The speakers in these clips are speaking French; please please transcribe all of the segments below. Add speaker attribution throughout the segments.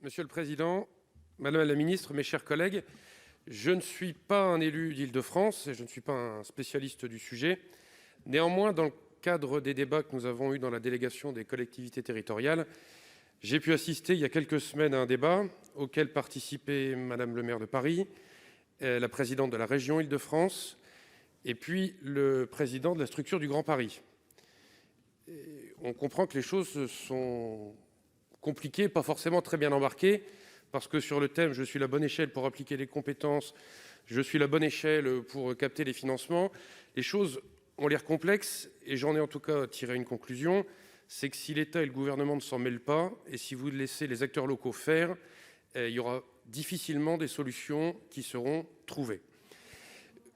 Speaker 1: Monsieur le président, madame la ministre, mes chers collègues, je ne suis pas un élu d'Île-de-France et je ne suis pas un spécialiste du sujet. Néanmoins, dans le cadre des débats que nous avons eus dans la délégation des collectivités territoriales, j'ai pu assister il y a quelques semaines à un débat auquel participaient madame le maire de Paris, la présidente de la région Île-de-France et puis le président de la structure du Grand Paris. Et on comprend que les choses sont compliquées, pas forcément très bien embarquées, parce que sur le thème « Je suis la bonne échelle pour appliquer les compétences, je suis la bonne échelle pour capter les financements », les choses ont l'air complexes et j'en ai en tout cas tiré une conclusion, c'est que si l'État et le gouvernement ne s'en mêlent pas et si vous laissez les acteurs locaux faire, il y aura difficilement des solutions qui seront trouvées.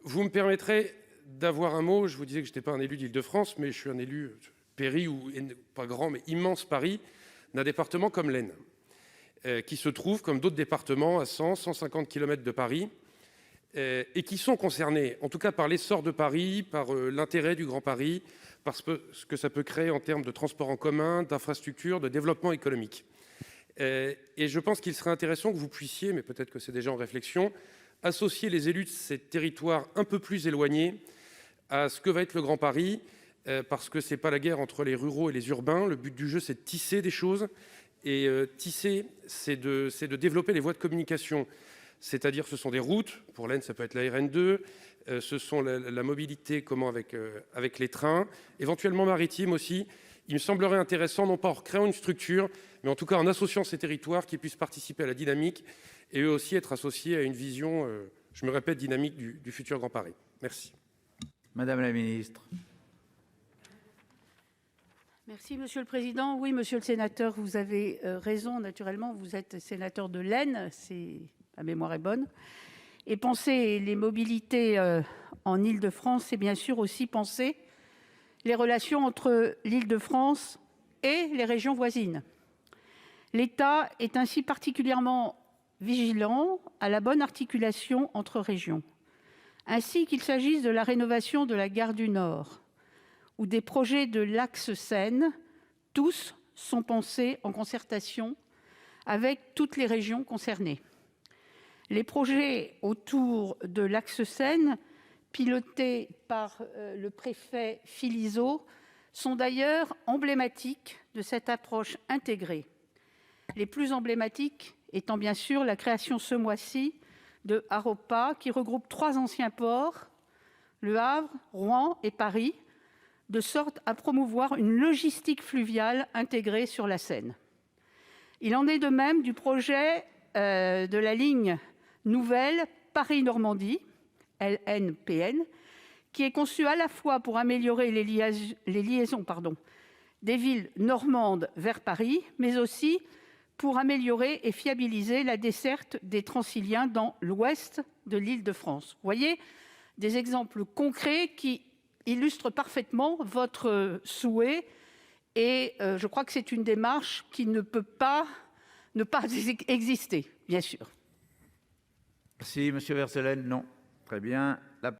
Speaker 1: Vous me permettrez d'avoir un mot, je vous disais que je n'étais pas un élu d'Île-de-France, mais je suis un élu Péry, ou pas grand, mais immense Paris, d'un département comme l'Aisne, qui se trouve, comme d'autres départements, à 100-150 km de Paris, et qui sont concernés, en tout cas par l'essor de Paris, par l'intérêt du Grand Paris, par ce que ça peut créer en termes de transport en commun, d'infrastructures, de développement économique. Et je pense qu'il serait intéressant que vous puissiez, mais peut-être que c'est déjà en réflexion, associer les élus de ces territoires un peu plus éloignés à ce que va être le Grand Paris, parce que ce n'est pas la guerre entre les ruraux et les urbains. Le but du jeu, c'est de tisser des choses. Et tisser, c'est de développer les voies de communication. C'est-à-dire, ce sont des routes. Pour l'Aisne, ça peut être la RN2. Ce sont la mobilité avec les trains, éventuellement maritime aussi. Il me semblerait intéressant, non pas en recréant une structure, mais en tout cas en associant ces territoires qui puissent participer à la dynamique et eux aussi être associés à une vision, je me répète, dynamique du futur Grand Paris. Merci.
Speaker 2: Madame la ministre.
Speaker 3: Merci, Monsieur le Président. Oui, Monsieur le Sénateur, vous avez raison. Naturellement, vous êtes sénateur de l'Aisne, si ma mémoire est bonne. Et penser les mobilités en Île-de-France, c'est bien sûr aussi penser les relations entre l'Île-de-France et les régions voisines. L'État est ainsi particulièrement vigilant à la bonne articulation entre régions. Ainsi qu'il s'agisse de la rénovation de la gare du Nord ou des projets de l'axe Seine, tous sont pensés en concertation avec toutes les régions concernées. Les projets autour de l'axe Seine, pilotés par le préfet Philizot, sont d'ailleurs emblématiques de cette approche intégrée. Les plus emblématiques étant bien sûr la création ce mois-ci de Haropa, qui regroupe 3 anciens ports, Le Havre, Rouen et Paris, de sorte à promouvoir une logistique fluviale intégrée sur la Seine. Il en est de même du projet de la ligne nouvelle Paris-Normandie, LNPN, qui est conçu à la fois pour améliorer les liaisons des villes normandes vers Paris, mais aussi pour améliorer et fiabiliser la desserte des Transiliens dans l'ouest de l'Île-de-France. Vous voyez, des exemples concrets qui illustrent parfaitement votre souhait et je crois que c'est une démarche qui ne peut pas ne pas exister, bien sûr.
Speaker 2: Merci, Monsieur Verselen. Non. Très bien.